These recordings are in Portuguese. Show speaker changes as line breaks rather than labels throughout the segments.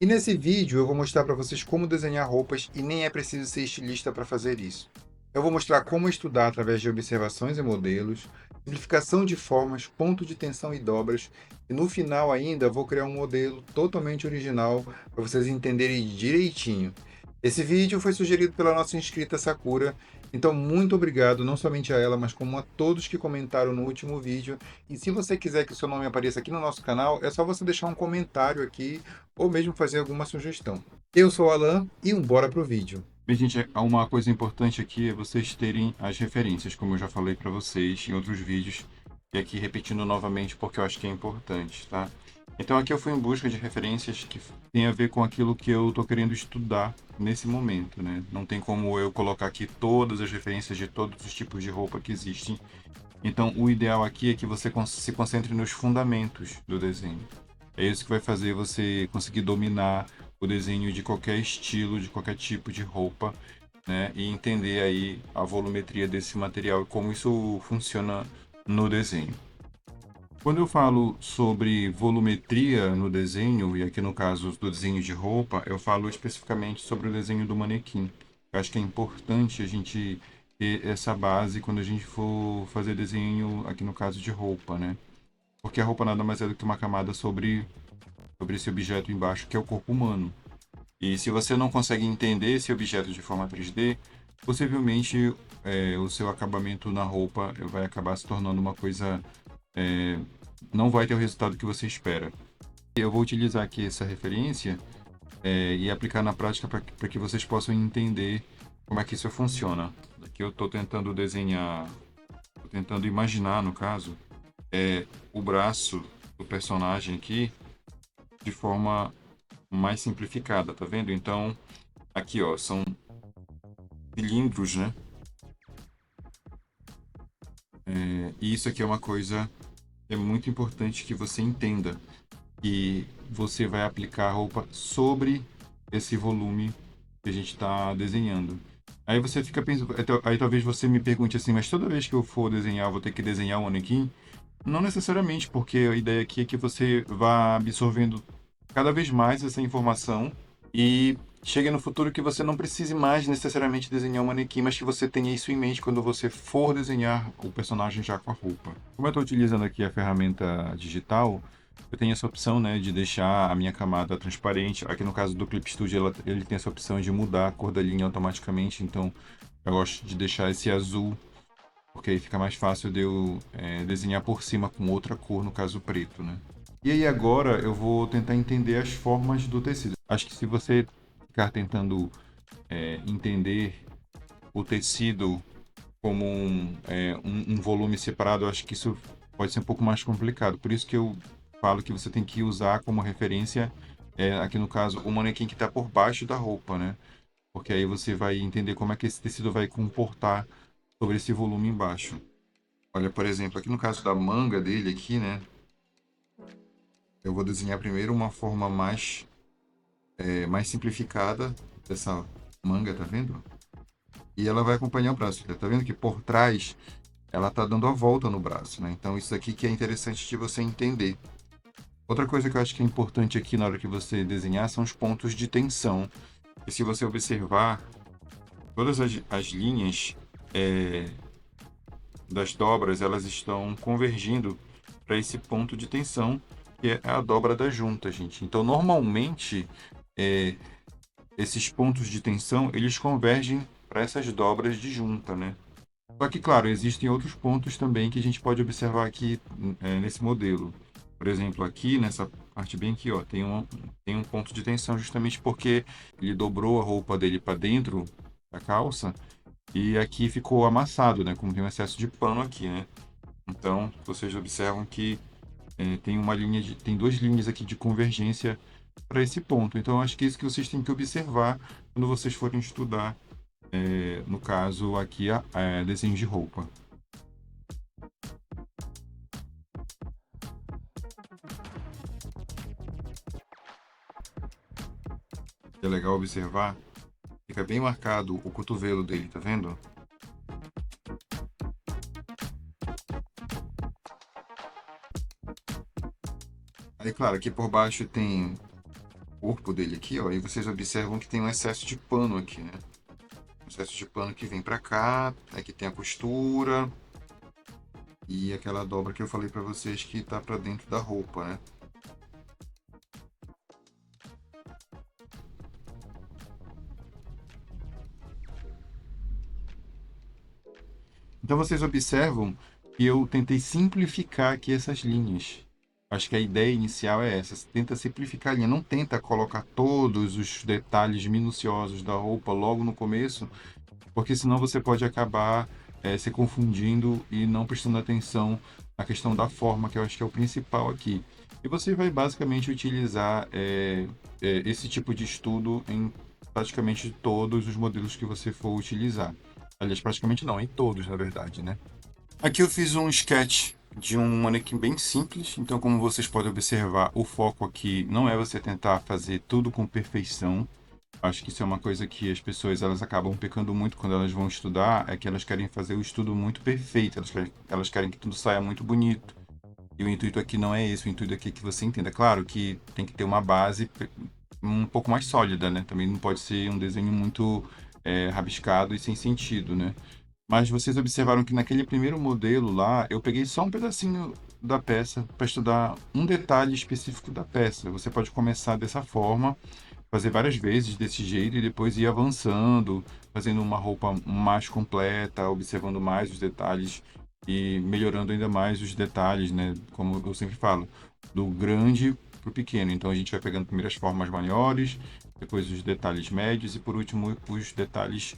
E nesse vídeo eu vou mostrar para vocês como desenhar roupas e nem é preciso ser estilista para fazer isso. Eu vou mostrar como estudar através de observações e modelos, simplificação de formas, ponto de tensão e dobras, e no final ainda vou criar um modelo totalmente original para vocês entenderem direitinho. Esse vídeo foi sugerido pela nossa inscrita Sakura, então muito obrigado não somente a ela, mas como a todos que comentaram no último vídeo. E se você quiser que o seu nome apareça aqui no nosso canal, é só você deixar um comentário aqui ou mesmo fazer alguma sugestão. Eu sou o Alan e bora pro vídeo.
Bem, gente, uma coisa importante aqui é vocês terem as referências, como eu já falei para vocês em outros vídeos, e aqui repetindo novamente porque eu acho que é importante, tá? Então aqui eu fui em busca de referências que tem a ver com aquilo que eu estou querendo estudar nesse momento, né? Não tem como eu colocar aqui todas as referências de todos os tipos de roupa que existem. Então o ideal aqui é que você se concentre nos fundamentos do desenho. É isso que vai fazer você conseguir dominar o desenho de qualquer estilo, de qualquer tipo de roupa, né? E entender aí a volumetria desse material e como isso funciona no desenho. Quando eu falo sobre volumetria no desenho, e aqui no caso do desenho de roupa, eu falo especificamente sobre o desenho do manequim. Eu acho que é importante a gente ter essa base quando a gente for fazer desenho, aqui no caso de roupa, né? Porque a roupa nada mais é do que uma camada sobre esse objeto embaixo, que é o corpo humano. E se você não consegue entender esse objeto de forma 3D, possivelmente o seu acabamento na roupa vai acabar se tornando uma coisa. é, não vai ter o resultado que você espera. Eu vou utilizar aqui essa referência e aplicar na prática para que vocês possam entender como é que isso funciona. Aqui eu estou tentando desenhar, tô tentando imaginar, no caso, o braço do personagem aqui de forma mais simplificada, tá vendo? Então, aqui, ó, são cilindros, né? E isso aqui é uma coisa que é muito importante que você entenda, que você vai aplicar a roupa sobre esse volume que a gente está desenhando. Aí você fica pensando, aí talvez você me pergunte assim, mas toda vez que eu for desenhar, eu vou ter que desenhar um manequim? Não necessariamente, porque a ideia aqui é que você vá absorvendo cada vez mais essa informação e chegue no futuro que você não precise mais necessariamente desenhar um manequim, mas que você tenha isso em mente quando você for desenhar o personagem já com a roupa. Como eu estou utilizando aqui a ferramenta digital, eu tenho essa opção, né, de deixar a minha camada transparente. Aqui no caso do Clip Studio, ele tem essa opção de mudar a cor da linha automaticamente, então eu gosto de deixar esse azul, porque aí fica mais fácil de eu desenhar por cima com outra cor, no caso preto, né? E aí agora eu vou tentar entender as formas do tecido. Acho que se você ficar tentando entender o tecido como um volume separado, eu acho que isso pode ser um pouco mais complicado. Por isso que eu falo que você tem que usar como referência, aqui no caso, o manequim que está por baixo da roupa, né? Porque aí você vai entender como é que esse tecido vai comportar sobre esse volume embaixo. Olha, por exemplo, aqui no caso da manga dele aqui, né? Eu vou desenhar primeiro uma forma mais simplificada dessa manga, tá vendo? E ela vai acompanhar o braço. Tá vendo que por trás ela tá dando a volta no braço, né? Então isso aqui que é interessante de você entender. Outra coisa que eu acho que é importante aqui na hora que você desenhar são os pontos de tensão. E se você observar, todas as linhas é, das dobras, elas estão convergindo para esse ponto de tensão, que é a dobra da junta, gente. Então, normalmente, é, esses pontos de tensão, eles convergem para essas dobras de junta, né? Só que, claro, existem outros pontos também que a gente pode observar aqui nesse modelo. Por exemplo, aqui nessa parte bem aqui, ó, tem um ponto de tensão justamente porque ele dobrou a roupa dele para dentro da calça e aqui ficou amassado, né? Como tem um excesso de pano aqui, né? Então, vocês observam que tem duas linhas aqui de convergência para esse ponto. Então, acho que é isso que vocês têm que observar quando vocês forem estudar, no caso aqui, desenho de roupa. É legal observar, fica bem marcado o cotovelo dele, tá vendo? Aí, claro, aqui por baixo tem corpo dele aqui, ó, e vocês observam que tem um excesso de pano aqui, né? Um excesso de pano que vem para cá, aqui tem a costura e aquela dobra que eu falei para vocês que tá para dentro da roupa, né? Então vocês observam que eu tentei simplificar aqui essas linhas. Acho que a ideia inicial é essa, você tenta simplificar a linha, não tenta colocar todos os detalhes minuciosos da roupa logo no começo, porque senão você pode acabar se confundindo e não prestando atenção na questão da forma, que eu acho que é o principal aqui. E você vai basicamente utilizar esse tipo de estudo em praticamente todos os modelos que você for utilizar. Aliás, praticamente não, em todos, na verdade, né? Aqui eu fiz um sketch de um manequim bem simples, então como vocês podem observar, o foco aqui não é você tentar fazer tudo com perfeição. Acho que isso é uma coisa que as pessoas elas acabam pecando muito quando elas vão estudar, é que elas querem fazer o estudo muito perfeito, elas querem que tudo saia muito bonito. E o intuito aqui não é esse, o intuito aqui é que você entenda. Claro que tem que ter uma base um pouco mais sólida, né? Também não pode ser um desenho muito rabiscado e sem sentido, né? Mas vocês observaram que naquele primeiro modelo lá, eu peguei só um pedacinho da peça para estudar um detalhe específico da peça. Você pode começar dessa forma, fazer várias vezes desse jeito e depois ir avançando, fazendo uma roupa mais completa, observando mais os detalhes e melhorando ainda mais os detalhes, né? Como eu sempre falo, do grande para o pequeno. Então a gente vai pegando primeiro as formas maiores, depois os detalhes médios e por último os detalhes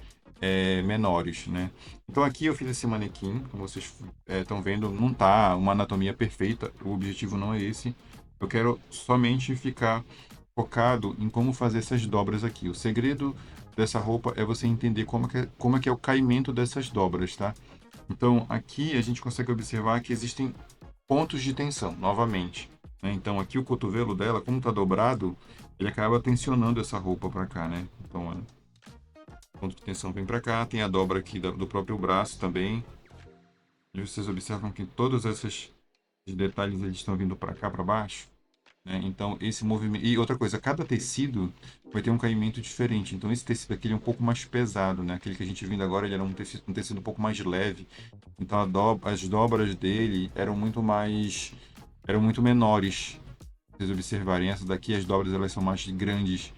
menores, né? Então aqui eu fiz esse manequim, como vocês estão vendo, não tá uma anatomia perfeita, o objetivo não é esse. Eu quero somente ficar focado em como fazer essas dobras aqui. O segredo dessa roupa é você entender como é que é o caimento dessas dobras, tá? Então aqui a gente consegue observar que existem pontos de tensão, novamente, né? Então aqui o cotovelo dela, como está dobrado, ele acaba tensionando essa roupa para cá, né? Então o ponto de tensão vem para cá, tem a dobra aqui do próprio braço também. E vocês observam que todos esses detalhes eles estão vindo para cá, para baixo, né? Então esse movimento e outra coisa, cada tecido vai ter um caimento diferente. Então esse tecido aqui ele é um pouco mais pesado, né? Aquele que a gente vindo agora ele era um tecido um pouco mais leve. Então as dobras dele eram muito menores. Se vocês observarem essa daqui, as dobras elas são mais grandes,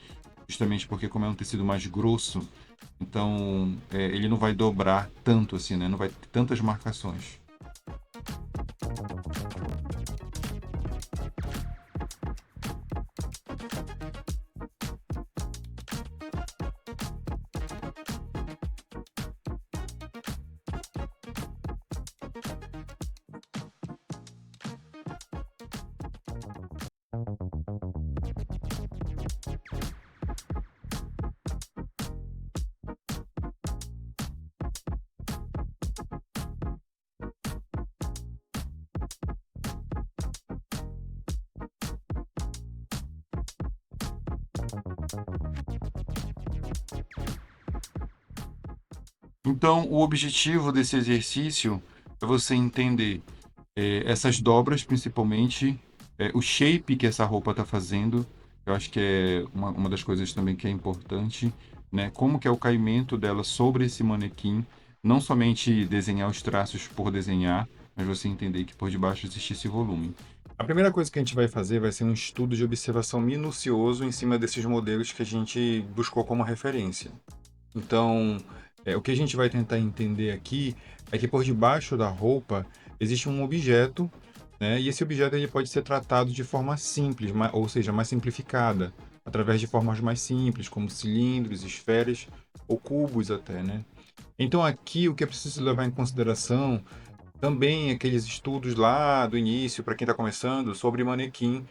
justamente porque como é um tecido mais grosso, então ele não vai dobrar tanto assim, né? Não vai ter tantas marcações. Então, o objetivo desse exercício é você entender essas dobras, principalmente, o shape que essa roupa está fazendo. Eu acho que é uma das coisas também que é importante, né? Como que é o caimento dela sobre esse manequim. Não somente desenhar os traços por desenhar, mas você entender que por debaixo existe esse volume. A primeira coisa que a gente vai fazer vai ser um estudo de observação minucioso em cima desses modelos que a gente buscou como referência. Então, o que a gente vai tentar entender aqui é que por debaixo da roupa existe um objeto, né? E esse objeto ele pode ser tratado de forma simples, ou seja, mais simplificada, através de formas mais simples, como cilindros, esferas ou cubos até, né? Então aqui o que é preciso levar em consideração também aqueles estudos lá do início, para quem está começando, sobre manequim,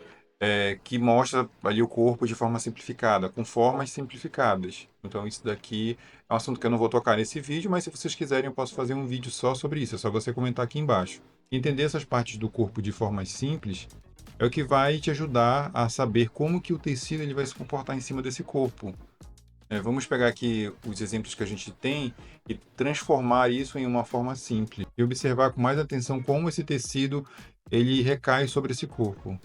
que mostra ali o corpo de forma simplificada, com formas simplificadas. Então, isso daqui é um assunto que eu não vou tocar nesse vídeo, mas se vocês quiserem, eu posso fazer um vídeo só sobre isso. É só você comentar aqui embaixo. Entender essas partes do corpo de formas simples é o que vai te ajudar a saber como que o tecido ele vai se comportar em cima desse corpo. Vamos pegar aqui os exemplos que a gente tem e transformar isso em uma forma simples e observar com mais atenção como esse tecido ele recai sobre esse corpo.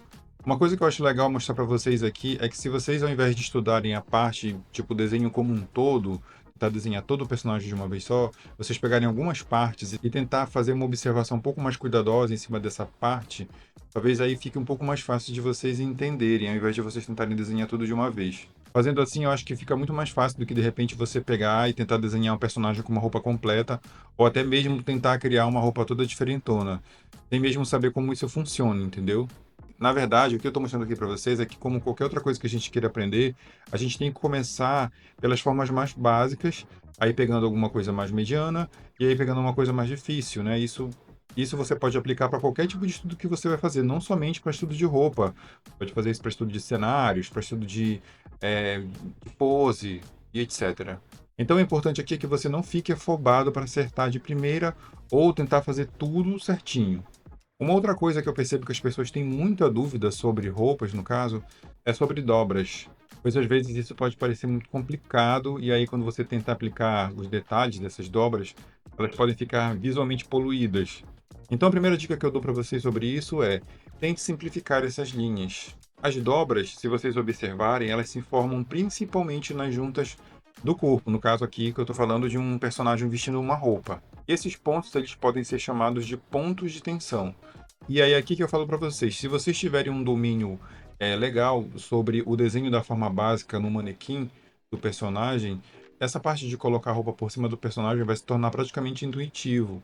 Uma coisa que eu acho legal mostrar para vocês aqui é que se vocês, ao invés de estudarem a parte, tipo, desenho como um todo, tentar desenhar todo o personagem de uma vez só, vocês pegarem algumas partes e tentar fazer uma observação um pouco mais cuidadosa em cima dessa parte, talvez aí fique um pouco mais fácil de vocês entenderem, ao invés de vocês tentarem desenhar tudo de uma vez. Fazendo assim, eu acho que fica muito mais fácil do que de repente você pegar e tentar desenhar um personagem com uma roupa completa, ou até mesmo tentar criar uma roupa toda diferentona, sem mesmo saber como isso funciona, entendeu? Na verdade, o que eu estou mostrando aqui para vocês é que, como qualquer outra coisa que a gente queira aprender, a gente tem que começar pelas formas mais básicas, aí pegando alguma coisa mais mediana e aí pegando uma coisa mais difícil, né? Isso você pode aplicar para qualquer tipo de estudo que você vai fazer, não somente para estudo de roupa. Pode fazer isso para estudo de cenários, para estudo de pose e etc. Então, o importante aqui é que você não fique afobado para acertar de primeira ou tentar fazer tudo certinho. Uma outra coisa que eu percebo que as pessoas têm muita dúvida sobre roupas, no caso, é sobre dobras. Pois às vezes isso pode parecer muito complicado, e aí quando você tenta aplicar os detalhes dessas dobras, elas podem ficar visualmente poluídas. Então a primeira dica que eu dou para vocês sobre isso é: tente simplificar essas linhas. As dobras, se vocês observarem, elas se formam principalmente nas juntas do corpo. No caso aqui que eu estou falando de um personagem vestindo uma roupa. Esses pontos eles podem ser chamados de pontos de tensão. E aí aqui que eu falo para vocês, se vocês tiverem um domínio legal sobre o desenho da forma básica no manequim do personagem, essa parte de colocar a roupa por cima do personagem vai se tornar praticamente intuitivo.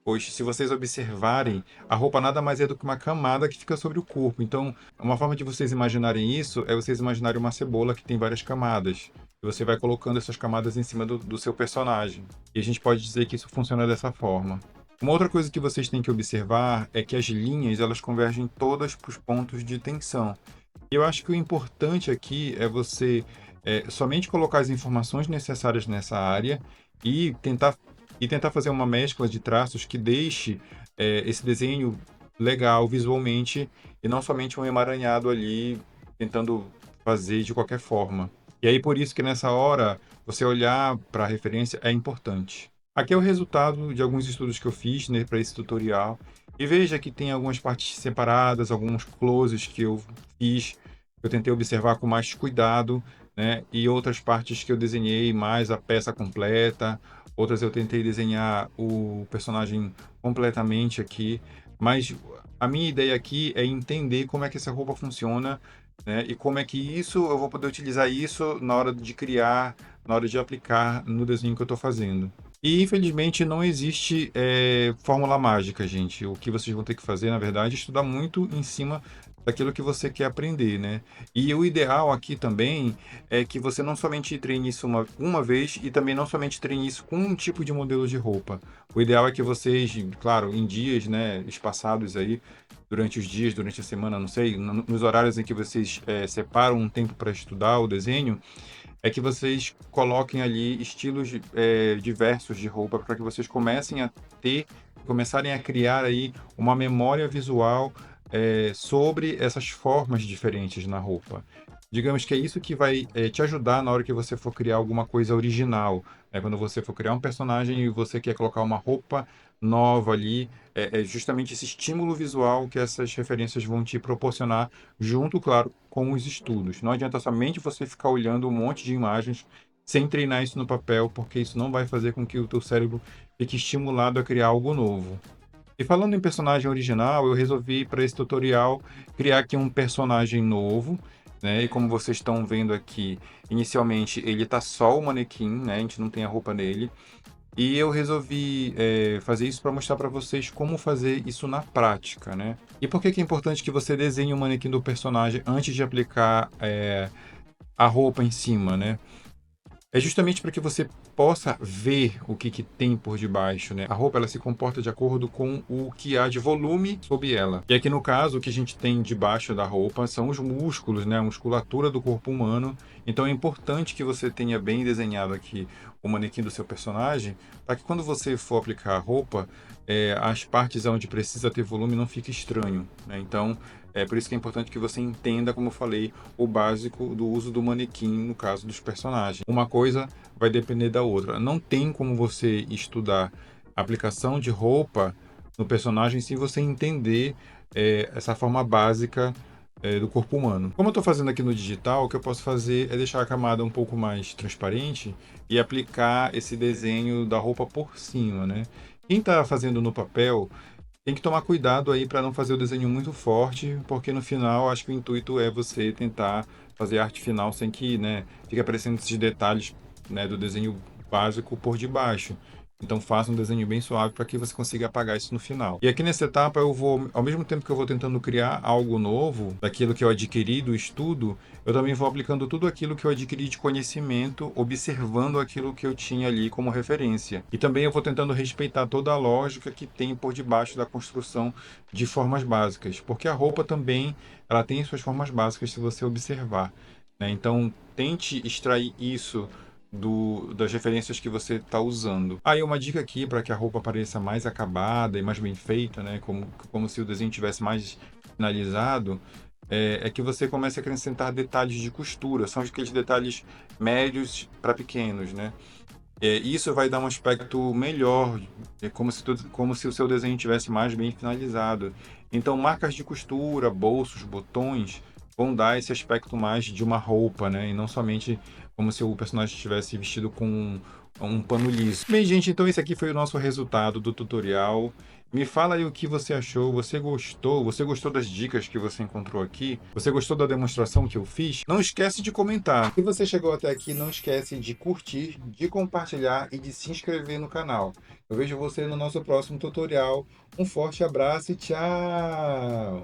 Pois, se vocês observarem, a roupa nada mais é do que uma camada que fica sobre o corpo. Então, uma forma de vocês imaginarem isso é vocês imaginarem uma cebola que tem várias camadas. E você vai colocando essas camadas em cima do seu personagem. E a gente pode dizer que isso funciona dessa forma. Uma outra coisa que vocês têm que observar é que as linhas elas convergem todas para os pontos de tensão. E eu acho que o importante aqui é você somente colocar as informações necessárias nessa área e tentar fazer uma mescla de traços que deixe esse desenho legal visualmente e não somente um emaranhado ali tentando fazer de qualquer forma. E aí por isso que nessa hora você olhar para a referência é importante. Aqui é o resultado de alguns estudos que eu fiz, né, para esse tutorial. E veja que tem algumas partes separadas, alguns closes que eu fiz, eu tentei observar com mais cuidado, né? E outras partes que eu desenhei mais a peça completa, outras eu tentei desenhar o personagem completamente aqui. Mas a minha ideia aqui é entender como é que essa roupa funciona, né? E como é que isso eu vou poder utilizar isso na hora de criar, na hora de aplicar no desenho que eu estou fazendo. E infelizmente não existe fórmula mágica, gente. O que vocês vão ter que fazer, na verdade, é estudar muito em cima daquilo que você quer aprender, né? E o ideal aqui também é que você não somente treine isso uma vez e também não somente treine isso com um tipo de modelo de roupa. O ideal é que vocês, claro, em dias, né, espaçados aí, durante os dias, durante a semana, não sei, nos horários em que vocês separam um tempo para estudar o desenho, é que vocês coloquem ali estilos diversos de roupa para que vocês comecem a começarem a criar aí uma memória visual sobre essas formas diferentes na roupa. Digamos que é isso que vai te ajudar na hora que você for criar alguma coisa original, né? Quando você for criar um personagem e você quer colocar uma roupa nova ali, é justamente esse estímulo visual que essas referências vão te proporcionar, junto, claro, com os estudos. Não adianta somente você ficar olhando um monte de imagens sem treinar isso no papel, porque isso não vai fazer com que o teu cérebro fique estimulado a criar algo novo. E falando em personagem original, eu resolvi para esse tutorial criar aqui um personagem novo, né? E como vocês estão vendo aqui, inicialmente ele tá só o manequim, né? A gente não tem a roupa nele. E eu resolvi fazer isso para mostrar para vocês como fazer isso na prática, né? E por que que é importante que você desenhe o manequim do personagem antes de aplicar a roupa em cima, né? É justamente para que você possa ver o que tem por debaixo, né? A roupa ela se comporta de acordo com o que há de volume sob ela. E aqui no caso, o que a gente tem debaixo da roupa são os músculos, né? A musculatura do corpo humano. Então é importante que você tenha bem desenhado aqui o manequim do seu personagem, para que quando você for aplicar a roupa, as partes onde precisa ter volume não fique estranho, né? Então é por isso que é importante que você entenda, como eu falei, o básico do uso do manequim no caso dos personagens. Uma coisa vai depender da outra. Não tem como você estudar a aplicação de roupa no personagem se você entender essa forma básica do corpo humano. Como eu estou fazendo aqui no digital, o que eu posso fazer é deixar a camada um pouco mais transparente e aplicar esse desenho da roupa por cima, né? Quem está fazendo no papel tem que tomar cuidado aí para não fazer o desenho muito forte, porque no final acho que o intuito é você tentar fazer a arte final sem que, né, fique aparecendo esses detalhes, né, do desenho básico por debaixo. Então faça um desenho bem suave para que você consiga apagar isso no final. E aqui nessa etapa eu vou, ao mesmo tempo que eu vou tentando criar algo novo, daquilo que eu adquiri do estudo, eu também vou aplicando tudo aquilo que eu adquiri de conhecimento, observando aquilo que eu tinha ali como referência. E também eu vou tentando respeitar toda a lógica que tem por debaixo da construção de formas básicas, porque a roupa também ela tem suas formas básicas se você observar, né? Então tente extrair isso das referências que você está usando. Aí uma dica aqui para que a roupa pareça mais acabada e mais bem feita, né? Como se o desenho tivesse mais finalizado, é que você comece a acrescentar detalhes de costura. São aqueles detalhes médios para pequenos, né? Isso vai dar um aspecto melhor, como se o seu desenho tivesse mais bem finalizado. Então, marcas de costura, bolsos, botões vão dar esse aspecto mais de uma roupa, né? E não somente como se o personagem estivesse vestido com um pano liso. Bem, gente, então esse aqui foi o nosso resultado do tutorial. Me fala aí o que você achou. Você gostou? Você gostou das dicas que você encontrou aqui? Você gostou da demonstração que eu fiz? Não esquece de comentar. Se você chegou até aqui, não esquece de curtir, de compartilhar e de se inscrever no canal. Eu vejo você no nosso próximo tutorial. Um forte abraço e tchau!